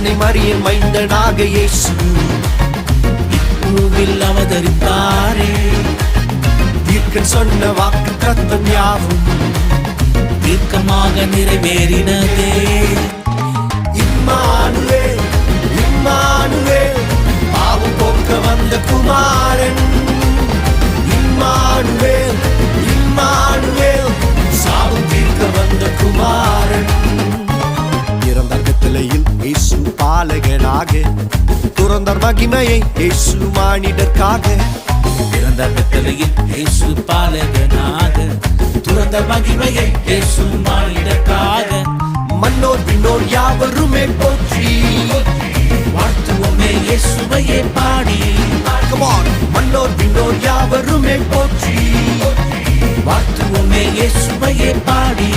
அன்னை மரியின் மைந்தனாக இயேசு பூவில் அவதரித்தாரே. தீர்க்கன் சொன்ன வாக்கு தத்தம் யாவும் தீர்க்கமாக நிறைவேறினதே. இம்மானுவேல் இம்மானுவேல் பாவம் போக்க வந்த குமாரன். இம்மானுவேல் இம்மானுவேல் சாவும் தீர்க்க வந்த குமாரன். இறந்த கட்டளையில் இயேசு பாலகனாக துறந்தார் மகிமையை இயேசு மானிடர்க்காக. பிறந்த கட்டளையில் இயேசு பாலகனாக துறந்த மகிமையை இயேசு மானிடர்க்காக. மன்னோர் விண்ணோர் யாவருமே போற்றி வாழ்த்துவோமே இயேசுவையே பாடி. மன்னோர் விண்ணோர் யாவருமே போற்றி வாழ்த்துவோமே இயேசுவையே பாடி.